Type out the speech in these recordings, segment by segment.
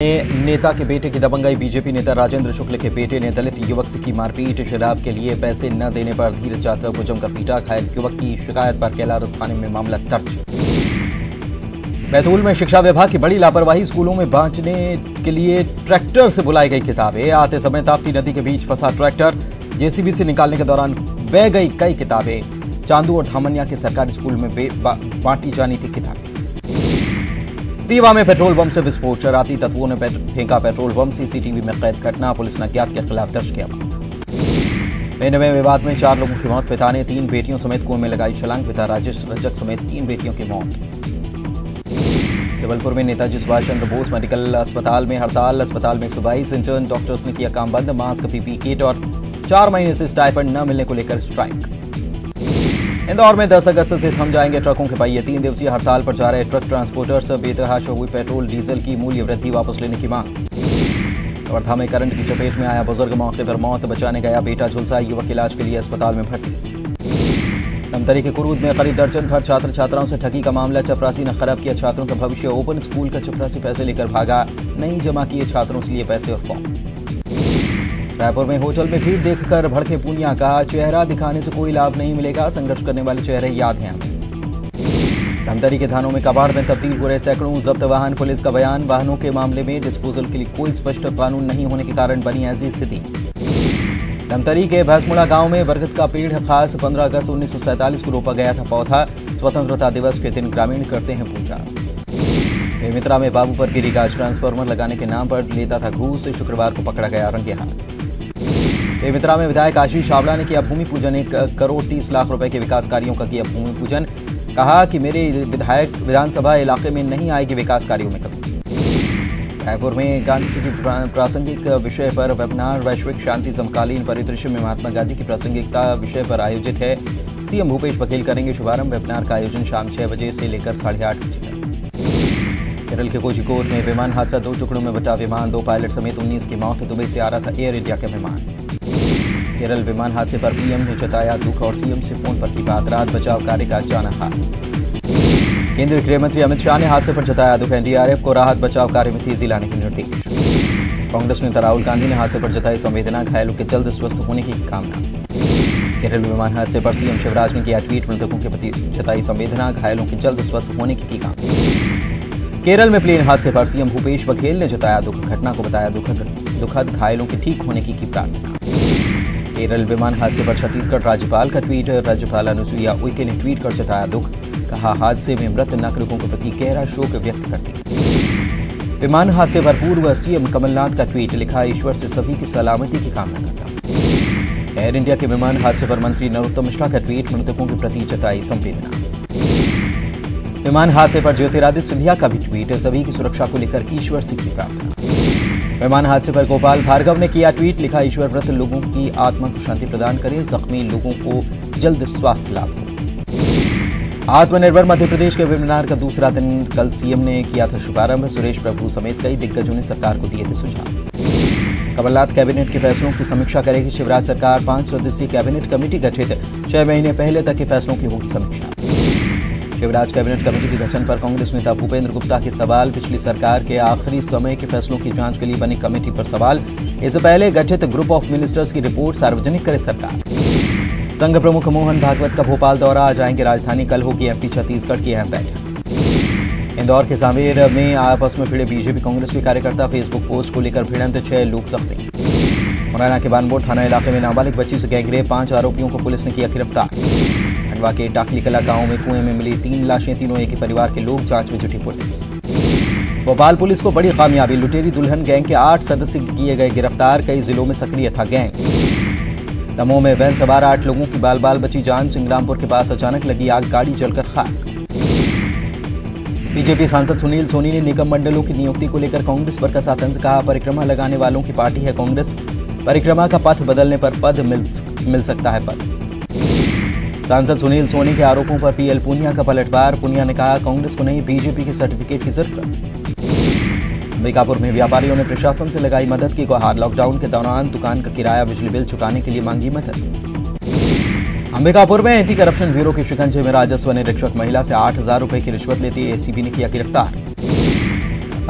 नेता के बेटे की दबंगाई। बीजेपी नेता राजेंद्र शुक्ल के बेटे ने दलित युवक से की मारपीट। शराब के लिए पैसे न देने पर धीरज चाचा को जमकर पीटा। घायल युवक की शिकायत पर कैलारस थाने में मामला दर्ज। बैतूल में शिक्षा विभाग की बड़ी लापरवाही। स्कूलों में बांटने के लिए ट्रैक्टर से बुलाई गई किताबें। आते समय ताप्ती नदी के बीच फंसा ट्रैक्टर। जेसीबी से निकालने के दौरान बह गई कई किताबें। चांदू और धामनिया के सरकारी स्कूल में बांटी जानी थी किताबें। रीवा में पेट्रोल बम से विस्फोट। शरारती तत्वों ने फेंका पेट्रोल बम। सीसीटीवी में कैद घटना। पुलिस ने अज्ञात के खिलाफ दर्ज किया मामला। में विवाद में 4 लोगों की मौत। पिता ने 3 बेटियों समेत कुएं में लगाई छलांग। पिता राजेश रजक समेत 3 बेटियों की मौत। जबलपुर में नेताजी सुभाष चंद्र बोस मेडिकल अस्पताल में हड़ताल। अस्पताल में 122 इंटर्न डॉक्टर्स ने किया काम बंद। मास्क, पीपीई किट और 4 महीने से स्टाइपेंड न मिलने को लेकर स्ट्राइक। इंदौर में 10 अगस्त से थम जाएंगे ट्रकों के पहिए। 3 दिवसीय हड़ताल पर जा रहे ट्रक ट्रांसपोर्टर्स। बेतहाशा हुई पेट्रोल डीजल की मूल्य वृद्धि वापस लेने की मांग। वर्धा में करंट की चपेट में आया बुजुर्ग, मौके पर मौत। बचाने गया बेटा झुलसा। युवक इलाज के लिए अस्पताल में भर्ती। धमतरी के कुरूद में करीब दर्जन भर छात्र छात्राओं से ठगी का मामला। चपरासी ने खराब किया छात्रों का भविष्य। ओपन स्कूल का चपरासी पैसे लेकर भागा। नहीं जमा किए छात्रों से लिए पैसे और फॉर्म। रायपुर में होटल में भीड़ देखकर भड़के पूनिया। कहा चेहरा दिखाने से कोई लाभ नहीं मिलेगा। संघर्ष करने वाले चेहरे याद हैं हमें। धमतरी के थानों में कबाड़ में तब्दील हो रहे सैकड़ों जब्त वाहन। पुलिस का बयान, वाहनों के मामले में डिस्पोजल के लिए कोई स्पष्ट कानून नहीं होने के कारण बनी ऐसी स्थिति। धमतरी के भैंसमुड़ा गांव में बरगद का पेड़ खास 15 अगस्त 1947 को रोपा गया था पौधा। स्वतंत्रता दिवस के दिन ग्रामीण करते हैं पूजा। बेमित्रा में बाबू पर गिरी गाज। ट्रांसफार्मर लगाने के नाम पर लेता था घूस। शुक्रवार को पकड़ा गया रंगे हाथ। बेमित्रा में विधायक आशीष छाबड़ा ने किया भूमि पूजन। 1 करोड़ 30 लाख रुपए के विकास कार्यों का किया भूमि पूजन। कहा कि मेरे विधायक विधानसभा इलाके में नहीं आएगी विकास कार्यों में कभी। रायपुर में गांधी जी की प्रासंगिक विषय पर वेबिनार। वैश्विक शांति समकालीन परिदृश्य में महात्मा गांधी की प्रासंगिकता विषय पर आयोजित है। सीएम भूपेश बघेल करेंगे शुभारंभ। वेबिनार का आयोजन शाम 6 बजे से लेकर 8:30 बजे तक। केरल के कोझिकोड में विमान हादसा। 2 टुकड़ों में बटा विमान। 2 पायलट समेत 19 की मौत। दुबई से आ रहा था एयर इंडिया का विमान। केरल विमान हादसे पर पीएम ने जताया दुख और सीएम से फोन पर की बात। राहत बचाव कार्य का जाना हाल। केंद्रीय गृह मंत्री अमित शाह ने हादसे पर जताया दुख। एनडीआरएफ को राहत बचाव कार्य में तेजी लाने के निर्देश। कांग्रेस नेता राहुल गांधी ने हादसे पर जताई संवेदना। घायलों के जल्द स्वस्थ होने की कामना। केरल विमान हादसे पर सीएम शिवराज ने किया ट्वीट। मृतकों के प्रति जताई संवेदना। घायलों के जल्द स्वस्थ होने की कामना। केरल में प्लेन हादसे पर सीएम भूपेश बघेल ने जताया दुख। घटना को बताया दुखद। घायलों के ठीक होने की प्रार्थना। केरल विमान हादसे पर छत्तीसगढ़ राज्यपाल का ट्वीट। राज्यपाल अनुसुईया उइके ने ट्वीट कर जताया दुख। कहा हादसे में मृत नागरिकों के प्रति गहरा शोक व्यक्त करती। विमान हादसे पर पूर्व सीएम कमलनाथ का ट्वीट। लिखा ईश्वर से सभी की सलामती की कामना करता। एयर इंडिया के विमान हादसे पर मंत्री नरोत्तम मिश्रा का ट्वीट। मृतकों के प्रति जताई संवेदना। विमान हादसे पर ज्योतिरादित्य सिंधिया का भी ट्वीट। सभी की सुरक्षा को लेकर ईश्वर से की प्रार्थना। विमान हादसे पर गोपाल भार्गव ने किया ट्वीट। लिखा ईश्वर व्रत लोगों की आत्मा को शांति प्रदान करें। जख्मी लोगों को जल्द स्वास्थ्य लाभ हो। आत्मनिर्भर मध्य प्रदेश के वेबिनार का दूसरा दिन कल सीएम ने किया था शुभारंभ। सुरेश प्रभु समेत कई दिग्गजों ने सरकार को दिए थे सुझाव। कमलनाथ कैबिनेट के फैसलों की समीक्षा करेगी शिवराज सरकार। 5 सदस्यीय कैबिनेट कमेटी गठित। 6 महीने पहले तक के फैसलों की होगी समीक्षा। शिवराज कैबिनेट कमेटी के गठन पर कांग्रेस नेता भूपेंद्र गुप्ता के सवाल। पिछली सरकार के आखिरी समय के फैसलों की जांच के लिए बनी कमेटी पर सवाल। इससे पहले गठित ग्रुप ऑफ मिनिस्टर्स की रिपोर्ट सार्वजनिक करे सरकार। संघ प्रमुख मोहन भागवत का भोपाल दौरा। आ जाएंगे राजधानी। कल होगी एमपी छत्तीसगढ़ की अहम बैठक। इंदौर के सांवेर में आपस में भिड़े बीजेपी कांग्रेस के कार्यकर्ता। फेसबुक पोस्ट को लेकर भिड़ंत। 6 लोग जख्मी। मुरैना के बानबोट थाना इलाके में नाबालिग बच्ची से गैंगरेप। 5 आरोपियों को पुलिस ने किया गिरफ्तार। खंडवा के टाकली कला गांव में कुएं में मिली 3 लाशें। तीनों एक ही परिवार के लोग। जांच में जुटी पुलिस। भोपाल पुलिस को बड़ी कामयाबी। लुटेरी दुल्हन गैंग के 8 सदस्य किए गए गिरफ्तार। कई जिलों में सक्रिय था गैंग। दमोह में वैन सवार 8 लोगों की बाल बाल बची जान। सिंग्रामपुर के पास अचानक लगी आग। गाड़ी जलकर खाक। बीजेपी सांसद सुनील सोनी ने निगम मंडलों की नियुक्ति को लेकर कांग्रेस पर कसा तंज। कहा परिक्रमा लगाने वालों की पार्टी है कांग्रेस। परिक्रमा का पथ बदलने पर पद मिल सकता है पद। सांसद सुनील सोनी के आरोपों पर पीएल पूनिया का पलटवार। पूनिया ने कहा कांग्रेस को नहीं बीजेपी के सर्टिफिकेट की जरूरत। अंबिकापुर में व्यापारियों ने प्रशासन से लगाई मदद की गुहार। लॉकडाउन के दौरान दुकान का किराया बिजली बिल चुकाने के लिए मांगी मदद। अंबिकापुर में एंटी करप्शन ब्यूरो के शिकंजे में राजस्व निरीक्षक महिला से 8,000 रुपए की रिश्वत लेती एसीबी ने किया गिरफ्तार।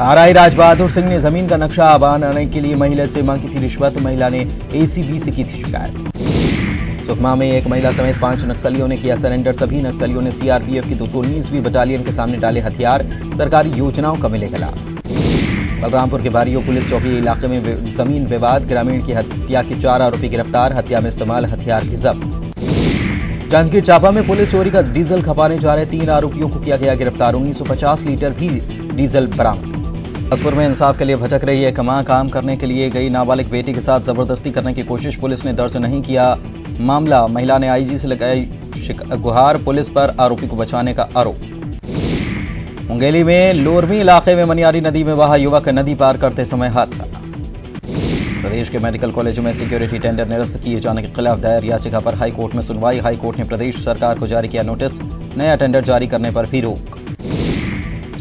आरआई राज बहादुर सिंह ने जमीन का नक्शा बनाने के लिए महिला से मांगी थी रिश्वत। महिला ने एसीबी से की थी शिकायत। सुकमा में एक महिला समेत 5 नक्सलियों ने किया सरेंडर। सभी नक्सलियों ने सीआरपीएफ की 219वीं बटालियन के सामने डाले हथियार। सरकारी योजनाओं का मिलेगा लाभ। बलरामपुर के बारियो पुलिस चौकी इलाके में जमीन विवाद। ग्रामीण की हत्या के 4 आरोपी गिरफ्तार। हत्या में इस्तेमाल हथियार भी जब्त। जांजगीर चांपा में पुलिस चोरी का डीजल खपाने जा रहे 3 आरोपियों को किया गया गिरफ्तार। 1950 लीटर भी डीजल बरामद। बिलासपुर में इंसाफ के लिए भटक रही है कमा काम करने के लिए गई नाबालिग बेटी के साथ जबरदस्ती करने की कोशिश। पुलिस ने दर्ज नहीं किया मामला। महिला ने आईजी से लगाई गुहार। पुलिस पर आरोपी को बचाने का आरोप। मुंगेली में लोरमी इलाके में मनियारी नदी में बहा युवक। नदी पार करते समय हादसा। प्रदेश के मेडिकल कॉलेजों में सिक्योरिटी टेंडर निरस्त किए जाने के खिलाफ दायर याचिका पर हाईकोर्ट में सुनवाई। हाईकोर्ट ने प्रदेश सरकार को जारी किया नोटिस। नया टेंडर जारी करने पर भी रोक।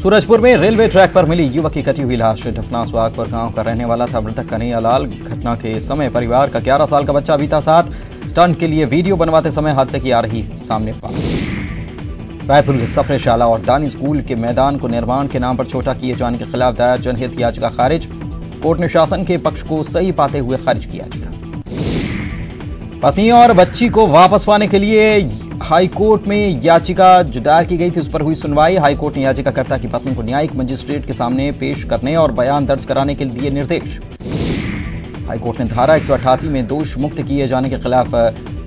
सूरजपुर में रेलवे ट्रैक पर मिली युवक की कटी हुई लाश। ढफना सुहागपुर गांव का रहने वाला था मृतक कन्हैया लाल। घटना के समय परिवार का 11 साल का बच्चा भी था साथ। स्टंट के लिए वीडियो बनवाते समय हादसे की आ रही सामने बात। रायपुर के सफरेशाला और दानी स्कूल के मैदान को निर्माण के नाम पर छोटा किए जाने के खिलाफ दायर जनहित याचिका खारिज। कोर्ट ने शासन के पक्ष को सही पाते हुए खारिज की याचिका। पत्नी और बच्ची को वापस पाने के लिए हाईकोर्ट में याचिका जो दायर की गई थी उस पर हुई सुनवाई। हाईकोर्ट ने याचिकाकर्ता की पत्नी को न्यायिक मजिस्ट्रेट के सामने पेश करने और बयान दर्ज कराने के लिए दिए निर्देश। हाईकोर्ट ने धारा 188 में दोष मुक्त किए जाने के खिलाफ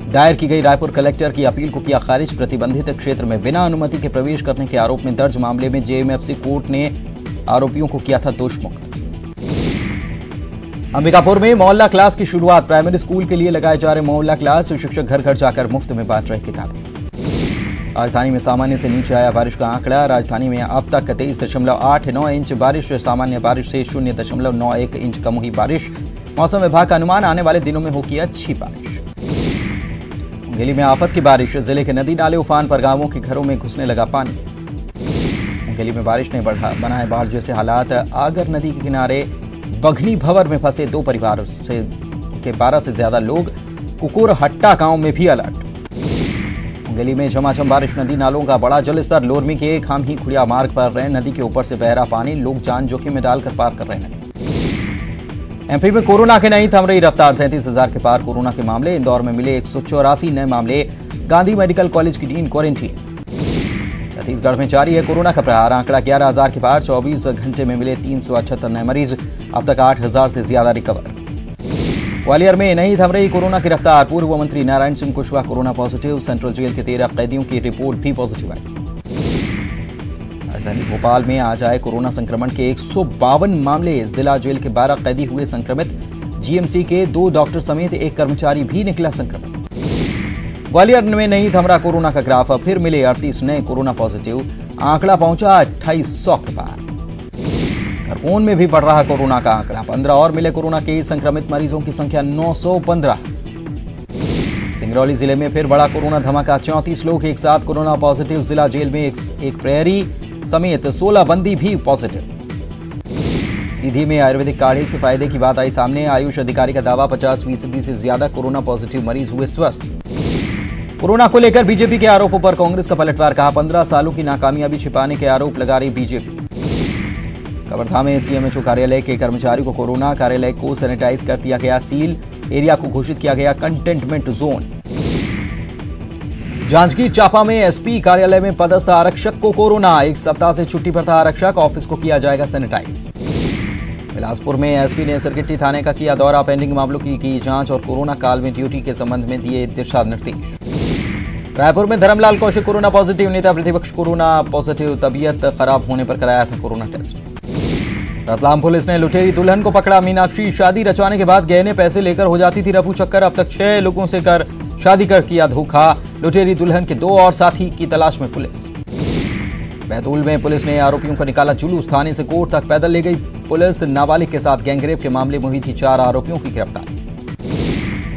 दायर की गई रायपुर कलेक्टर की अपील को किया खारिज। प्रतिबंधित क्षेत्र में बिना अनुमति के प्रवेश करने के आरोप में दर्ज मामले में जेएमएफसी कोर्ट ने आरोपियों को किया था दोष मुक्त। अंबिकापुर में मोहल्ला क्लास की शुरुआत। प्राइमरी स्कूल के लिए लगाए जा रहे मोहल्ला क्लास। शिक्षक घर घर जाकर मुफ्त में बांट रहे किताबें। राजधानी में सामान्य से नीचे आया बारिश का आंकड़ा। राजधानी में अब तक 23.89 इंच बारिश। सामान्य बारिश से 0.91 इंच कम हुई बारिश। मौसम विभाग का अनुमान आने वाले दिनों में होगी अच्छी बारिश। मुंगेली में आफत की बारिश। जिले के नदी नाले उफान पर। गांवों के घरों में घुसने लगा पानी। मुंगेली में बारिश ने बनाए बाढ़ जैसे हालात। आगर नदी के किनारे बघनी भंवर में फंसे 2 परिवारों से के 12 से ज्यादा लोग। कुकुरहट्टा गांव में भी अलर्ट। मुंगेली में झमाझम बारिश। नदी नालों का बड़ा जलस्तर। लोरमी के खामही खुड़िया मार्ग पर रहे नदी के ऊपर से बह रहा पानी। लोग जान जोखिम में डालकर पार कर रहे हैं। एमपी में कोरोना के नहीं थम रही रफ्तार। 37,000 के पार कोरोना के मामले। इंदौर में मिले 184 नए मामले। गांधी मेडिकल कॉलेज की डीन क्वारंटीन। छत्तीसगढ़ में जारी है कोरोना का प्रहार। आंकड़ा 11,000 के पार। 24 घंटे में मिले 378 नए मरीज। अब तक 8,000 से ज्यादा रिकवर। ग्वालियर में नहीं थम रही कोरोना की रफ्तार। पूर्व मंत्री Narayan Singh Kushwaha corona positive. Central jail के 13 कैदियों की रिपोर्ट भी पॉजिटिव आई। राजधानी भोपाल में आज आए कोरोना संक्रमण के 152 मामले। जिला जेल के 12 कैदी हुए संक्रमित। जीएमसी के 2 डॉक्टर समेत 1 कर्मचारी भी निकला संक्रमित। ग्वालियर में नहीं थम रहा कोरोना का ग्राफ। फिर मिले 38 नए कोरोना पॉजिटिव। आंकड़ा पहुंचा 2800 के पार। खरगोन में भी बढ़ रहा कोरोना का आंकड़ा। 15 और मिले कोरोना के संक्रमित मरीजों की संख्या 915। सिंगरौली जिले में फिर बड़ा कोरोना धमाका। 34 लोग एक साथ कोरोना पॉजिटिव। जिला जेल में एक प्रहरी समेत 16 बंदी भी पॉजिटिव। सीधी में आयुर्वेदिक काढ़े से फायदे की बात आई सामने। आयुष अधिकारी का दावा 50% से ज्यादा कोरोना पॉजिटिव मरीज हुए स्वस्थ। कोरोना को लेकर बीजेपी के आरोपों पर कांग्रेस का पलटवार। कहा 15 सालों की नाकामयाबी छिपाने के आरोप लगा रही बीजेपी। कवर्धा में सीएमएचओ कार्यालय के कर्मचारियों को कोरोना। कार्यालय को सैनिटाइज कर दिया गया सील। एरिया को घोषित किया गया कंटेनमेंट जोन। जांजगीर चांपा में एसपी कार्यालय में पदस्थ आरक्षक को कोरोना। 1 सप्ताह से छुट्टी पर था आरक्षक। ऑफिस को किया जाएगा सैनिटाइज। बिलासपुर में एसपी ने सरकिट्टी थाने का किया दौरा। पेंडिंग मामलों की जांच और कोरोना काल में ड्यूटी के संबंध में दिए दिशा निर्देश। रायपुर में धर्मलाल कौशिक कोरोना पॉजिटिव। नेता प्रतिपक्ष कोरोना पॉजिटिव। तबीयत खराब होने पर कराया था कोरोना टेस्ट। रतलाम पुलिस ने लुटेरी दुल्हन को पकड़ा। मीनाक्षी शादी रचवाने के बाद गहने पैसे लेकर हो जाती थी रफू चक्कर। अब तक 6 लोगों से शादी कर किया धोखा। लुटेरी दुल्हन के 2 और साथी की तलाश में पुलिस। बैतूल में पुलिस ने आरोपियों को निकाला जुलूस। थाने से कोर्ट तक पैदल ले गई पुलिस। नाबालिग के साथ गैंगरेप के मामले में हुई थी 4 आरोपियों की गिरफ्तारी।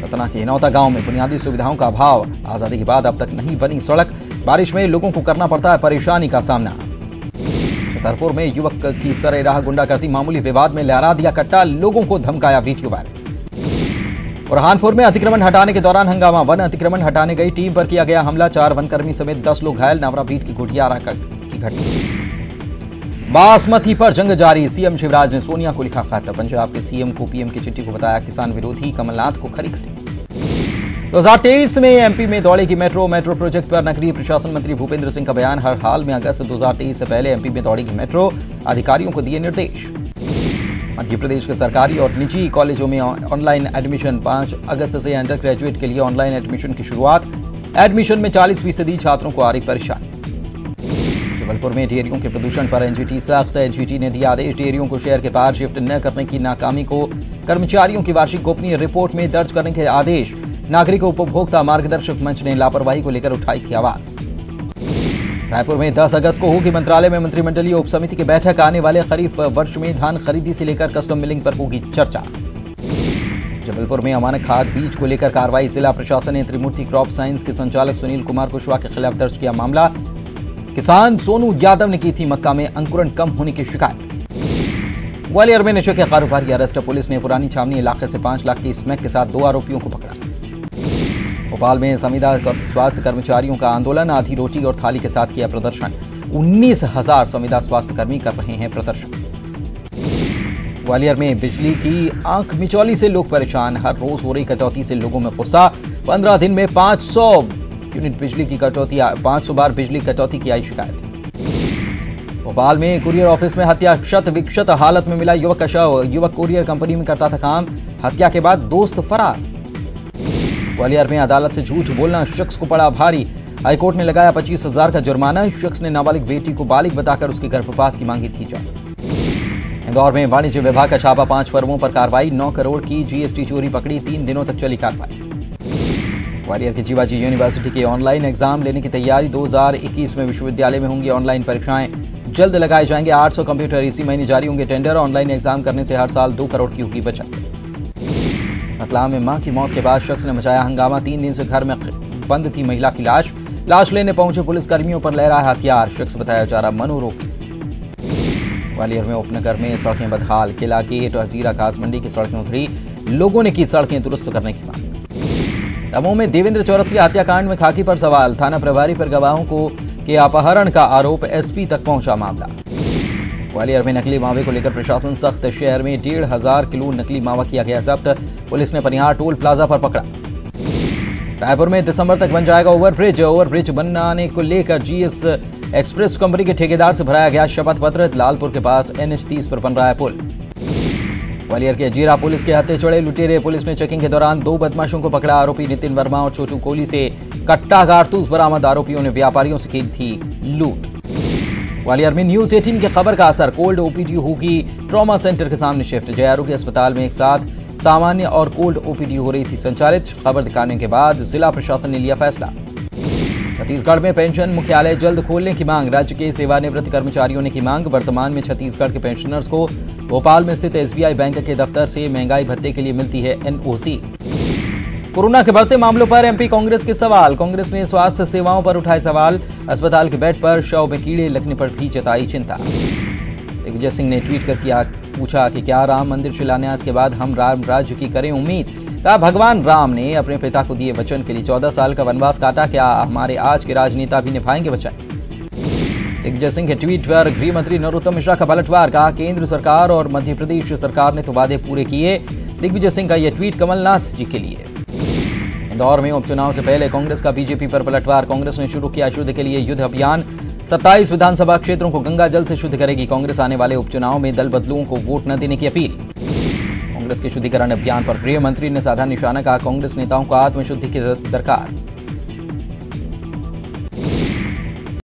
सतना के हिनौता गांव में बुनियादी सुविधाओं का अभाव। आजादी के बाद अब तक नहीं बनी सड़क। बारिश में लोगों को करना पड़ता है परेशानी का सामना। छतरपुर में युवक की सरेराह गुंडागर्दी। मामूली विवाद में लहरा दिया कट्टा। लोगों को धमकाया। Video viral. बुरहानपुर में अतिक्रमण हटाने के दौरान हंगामा। वन अतिक्रमण हटाने गई टीम पर किया गया हमला। 4 वनकर्मी समेत 10 लोग घायल। नावरा बीट की गुठियारा की घटना। बासमती पर जंग जारी, सीएम शिवराज ने सोनिया को लिखा खत। पंजाब के सीएम को पीएम की चिट्ठी को बताया किसान विरोधी, कमलनाथ को खरी खरी। 2023 में एमपी में दौड़ेगी मेट्रो प्रोजेक्ट पर नगरीय प्रशासन मंत्री भूपेंद्र सिंह का बयान। हर हाल में अगस्त 2023 से पहले एमपी में दौड़ेगी मेट्रो, अधिकारियों को दिए निर्देश। मध्य प्रदेश के सरकारी और निजी कॉलेजों में ऑनलाइन एडमिशन, 5 अगस्त से अंडर ग्रेजुएट के लिए ऑनलाइन एडमिशन की शुरुआत। एडमिशन में 40% छात्रों को आ रही परेशानी। जबलपुर में डेयरियों के प्रदूषण पर एनजीटी सख्त, एनजीटी ने दिया आदेश, डेयरियों को शहर के पार शिफ्ट न करने की नाकामी को कर्मचारियों की वार्षिक गोपनीय रिपोर्ट में दर्ज करने के आदेश। नागरिक उपभोक्ता मार्गदर्शक मंच ने लापरवाही को लेकर उठाई थी आवाज। रायपुर में 10 अगस्त को होगी मंत्रालय में मंत्रिमंडलीय उप समिति की बैठक। आने वाले खरीफ वर्ष में धान खरीदी से लेकर कस्टम मिलिंग पर होगी चर्चा। जबलपुर में अमानक खाद बीज को लेकर कार्रवाई, जिला प्रशासन ने त्रिमूर्ति क्रॉप साइंस के संचालक सुनील कुमार कुशवाहा के खिलाफ दर्ज किया मामला। किसान सोनू यादव ने की थी मक्का में अंकुरण कम होने की शिकायत। ग्वालियर में नशे के कारोबारी अरेस्ट, पुलिस ने पुरानी छावनी इलाके से 5 लाख की स्मैक के साथ 2 आरोपियों को पकड़ा। भोपाल में संविदा स्वास्थ्य कर्मचारियों का आंदोलन, आधी रोटी और थाली के साथ किया प्रदर्शन। 19,000 संविदा स्वास्थ्य कर्मी कर रहे हैं प्रदर्शन। ग्वालियर में बिजली की आंख मिचौली से लोग परेशान, हर रोज हो रही कटौती से लोगों में गुस्सा। 15 दिन में 500 यूनिट बिजली की कटौती, 500 बार बिजली कटौती की आई शिकायत। भोपाल में कुरियर ऑफिस में हत्या, क्षत विक्षत हालत में मिला युवक का शव। युवक कुरियर कंपनी में करता था काम, हत्या के बाद दोस्त फरार। ग्वालियर में अदालत से झूठ बोलना शख्स को पड़ा भारी, हाईकोर्ट ने लगाया 25,000 का जुर्माना। शख्स ने नाबालिग बेटी को बालिग बताकर उसके गर्भपात की मांगी थी इजाजत। इंदौर में वाणिज्य विभाग का छापा, 5 फर्मों पर कार्रवाई, 9 करोड़ की जीएसटी चोरी पकड़ी, 3 दिनों तक चली कार्रवाई। ग्वालियर के जीवाजी यूनिवर्सिटी के ऑनलाइन एग्जाम लेने की तैयारी, 2021 में विश्वविद्यालय में होंगी ऑनलाइन परीक्षाएं, जल्द लगाए जाएंगे 800 कंप्यूटर, इसी महीने जारी होंगे टेंडर। ऑनलाइन एग्जाम करने से हर साल 2 करोड़ की होगी बचत। रतलाम में मां की मौत के बाद शख्स ने मचाया हंगामा, 3 दिन से घर में बंद थी महिला की लाश लेने पहुंचे पुलिसकर्मियों पर लहरा हथियार, शख्स बताया जा रहा मनोरोगी। ग्वालियर में उपनगर में सड़कें बदहाल, किला गेट और जीरा घास मंडी की सड़कें उतरी, लोगों ने की सड़कें दुरुस्त करने की मांग। दमोह में देवेंद्र चौरसिया हत्याकांड में खाकी पर सवाल, थाना प्रभारी पर गवाहों के अपहरण का आरोप, एसपी तक पहुंचा मामला। ग्वालियर में नकली मावे को लेकर प्रशासन सख्त, शहर में 1,500 किलो नकली मावा किया गया जब्त, पुलिस ने पनिहार टोल प्लाजा पर पकड़ा। रायपुर में दिसंबर तक बन जाएगा ओवरब्रिज बनाने को लेकर जीएस एक्सप्रेस कंपनी के ठेकेदार से भराया गया शपथ पत्र। लालपुर के पास NH30 पर बन रहा है पुल। ग्वालियर के जीरा पुलिस के हत्थे चढ़े लुटेरे, पुलिस ने चेकिंग के दौरान 2 बदमाशों को पकड़ा। आरोपी नितिन वर्मा और छोटू कोहली से कट्टा कारतूस बरामद, आरोपियों ने व्यापारियों से की थी लूट। ग्वालियर में न्यूज 18 की खबर का असर, कोल्ड ओपीडी होगी ट्रॉमा सेंटर के सामने शिफ्ट। जयारू के अस्पताल में एक साथ सामान्य और कोल्ड ओपीडी हो रही थी संचालित, खबर दिखाने के बाद जिला प्रशासन ने लिया फैसला। छत्तीसगढ़ में पेंशन मुख्यालय जल्द खोलने की मांग, राज्य के सेवानिवृत्त कर्मचारियों ने की मांग। वर्तमान में छत्तीसगढ़ के पेंशनर्स को भोपाल में स्थित एसबीआई बैंक के दफ्तर से महंगाई भत्ते के लिए मिलती है एनओसी। कोरोना के बढ़ते मामलों पर एमपी कांग्रेस के सवाल, कांग्रेस ने स्वास्थ्य सेवाओं पर उठाए सवाल। अस्पताल के बेड पर शव में कीड़े लगने पर भी जताई चिंता। दिग्विजय सिंह ने ट्वीट कर पूछा कि क्या राम मंदिर शिलान्यास के बाद हम राम राज्य की करें उम्मीद। कहा भगवान राम ने अपने पिता को दिए वचन के लिए 14 साल का वनवास काटा, क्या हमारे आज के राजनेता भी निभाएंगे वचन। दिग्विजय सिंह के ट्वीट पर गृह मंत्री नरोत्तम मिश्रा का पलटवार, कहा केंद्र सरकार और मध्य प्रदेश सरकार ने तो वादे पूरे किए। दिग्विजय सिंह का यह ट्वीट कमलनाथ जी के लिए। इंदौर में उपचुनाव से पहले कांग्रेस का बीजेपी पर पलटवार, कांग्रेस ने शुरू किया शुद्ध के लिए युद्ध अभियान। 27 विधानसभा क्षेत्रों को गंगा जल से शुद्ध करेगी कांग्रेस, आने वाले उपचुनाव में दल बदलुओं को वोट न देने की अपील। कांग्रेस के शुद्धिकरण अभियान पर गृह मंत्री ने साधा निशाना, कहा कांग्रेस नेताओं को आत्मशुद्धि की दरकार।